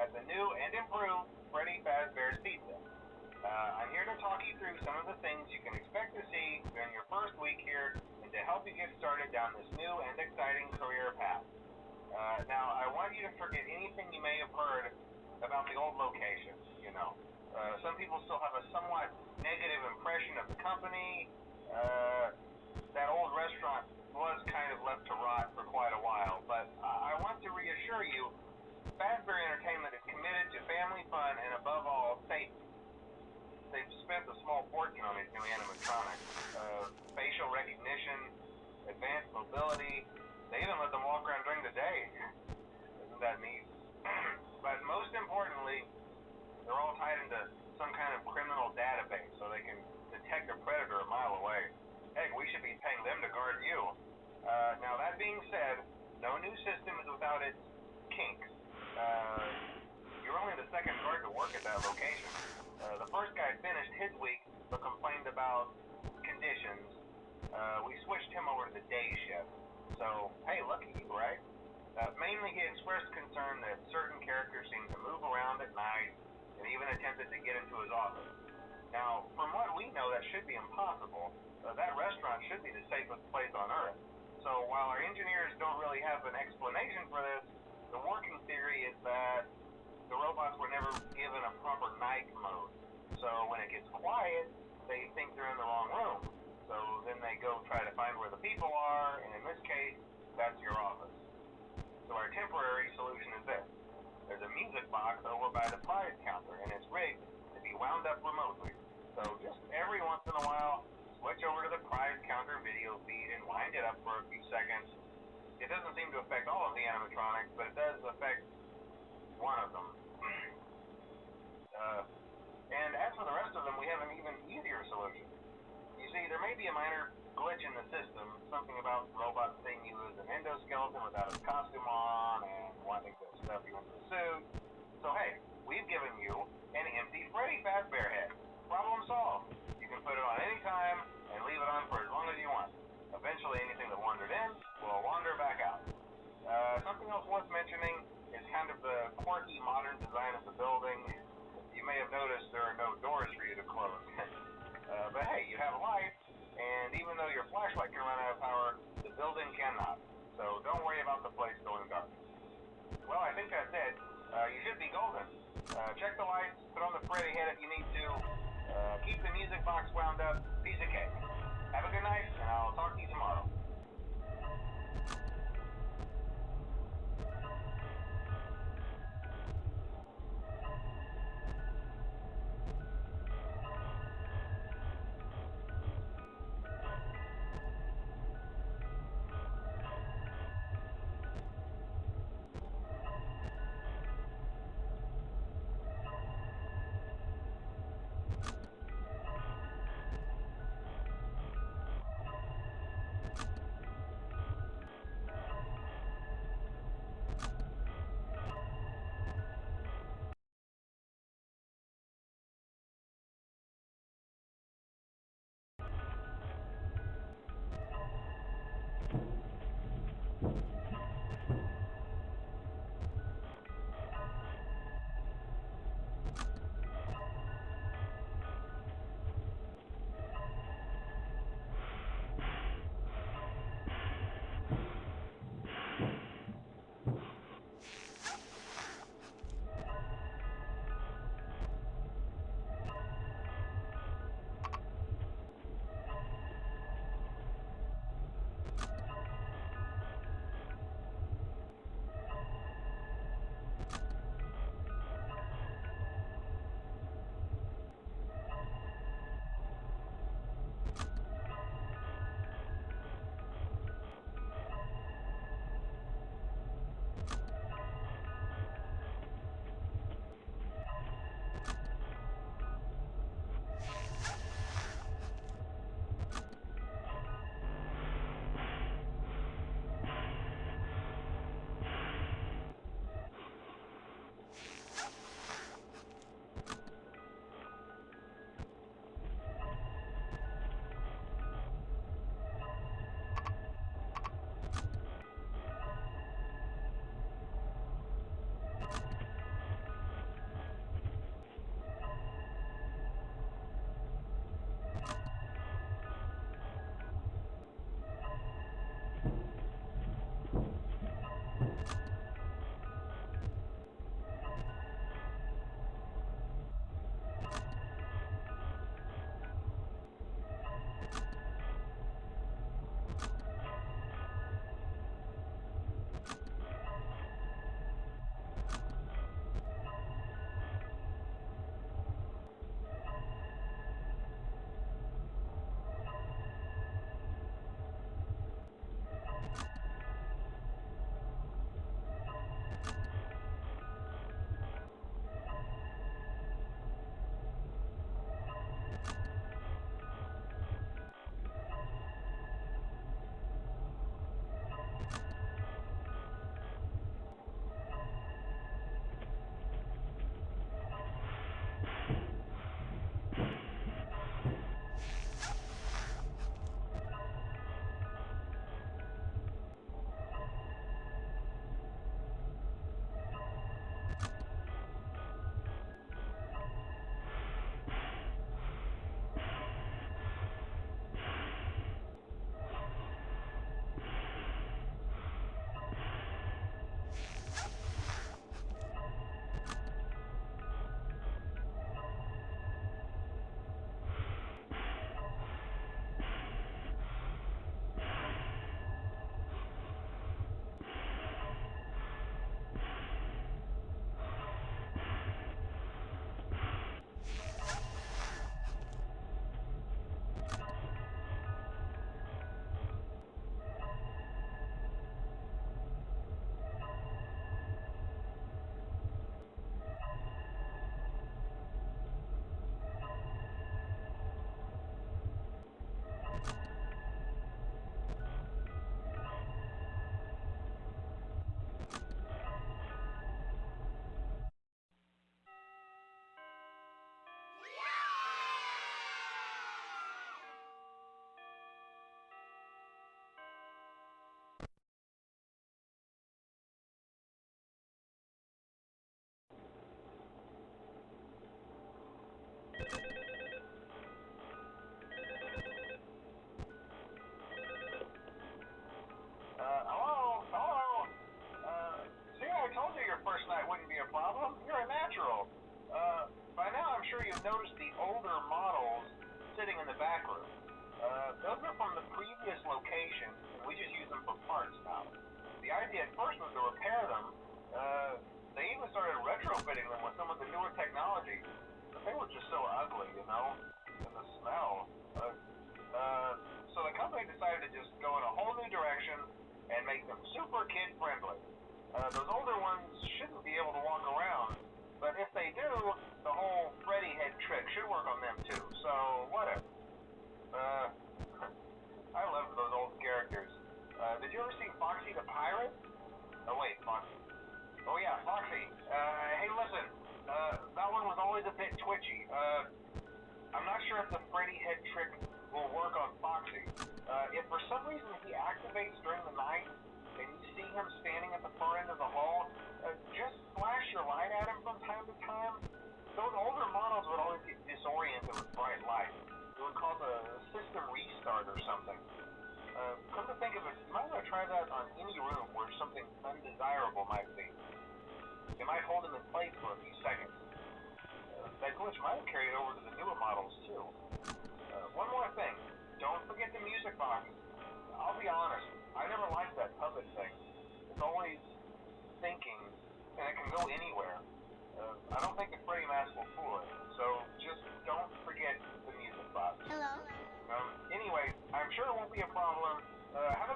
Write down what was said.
at the new and improved Freddy Fazbear's Pizza. I'm here to talk you through some of the things you can expect to see during your first week here and to help you get started down this new and exciting career path. Now, I want you to forget anything you may have heard about the old location, you know. Some people still have a somewhat negative impression of the company. That old restaurant was kind of left to rot for quite a while, but I want to reassure you, Fazbear Entertainment is committed to family fun and above all, safety. They've spent a small fortune on these new animatronics. Facial recognition, advanced mobility, they even let them walk around during the day. Isn't that neat? But most importantly, they're all tied into some kind of criminal database so they can detect a predator a mile away. Heck, we should be paying them to guard you. Now that being said, no new system is without its kinks. You're only the second guard to work at that location. The first guy finished his week but complained about conditions. We switched him over to the day shift. So, hey, lucky you, right? Mainly he expressed concern that certain characters seem to move around at night and even attempted to get into his office. Now, from what we know, that should be impossible. That restaurant should be the safest place on Earth. So while our engineers don't really have an explanation for this, the working theory is that the robots were never given a proper night mode. So when it gets quiet, they think they're in the wrong room. So then they go try to find where the people are, and in this case, that's your office. So our temporary solution is this. There's a music box over by the prize counter, and it's rigged to be wound up remotely. So just every once in a while, switch over to the prize counter video feed and wind it up for a few seconds. It doesn't seem to affect all of the animatronics, but it does affect one of them. And as for the rest of them, we have an even easier solution. You see, there may be a minor glitch in the system, something about robots seeing you as an endoskeleton without a costume on and wanting to stuff you into a suit. So hey, we've given you an empty Freddy Fazbear head. Problem solved. You can put it on any time and leave it on for as long as you want. Eventually anything that wandered in will wander back out. Something else worth mentioning is kind of the quirky modern design of the building. You may have noticed there are no doors for you to close. But hey, you have lights, and even though your flashlight can run out of power, the building cannot. So don't worry about the place going dark. Well, I think that's it. You should be golden. Check the lights, put on the Freddy head if you need to. Keep the music box wound up. Piece of cake. Have a good night, and I'll talk to you tomorrow. Hello? Hello? See, I told you your first night wouldn't be a problem. You're a natural. By now I'm sure you've noticed the older models sitting in the back room. Those are from the previous location, and we just use them for parts now. The idea at first was to repair them. They even started retrofitting them with some of the newer technology, but they were just so ugly, you know, and the smell. So the company decided to just go in a whole new direction and make them super kid-friendly. Those older ones shouldn't be able to walk around, but if they do, the whole Freddy head trick should work on them too, so whatever. I love those old characters. Did you ever see Foxy the Pirate? Oh wait, Foxy. Oh yeah, Foxy. Hey listen, that one was always a bit twitchy. I'm not sure if the Freddy head trick will work on Foxy. If for some reason he activates during the night, and you see him standing at the far end of the hall, just flash your light at him from time to time. Those older models would always get disoriented with bright light. It would cause a system restart or something. Come to think of it, you might want to try that on any room where something undesirable might be. It might hold him in place for a few seconds. That glitch might have carried over to the newer models too. One more thing, don't forget the music box. I'll be honest, I never liked that puppet thing. It's always thinking, and it can go anywhere. I don't think the Freddy mask will fool it, so just don't forget the music box. Hello? Anyway, I'm sure it won't be a problem. Have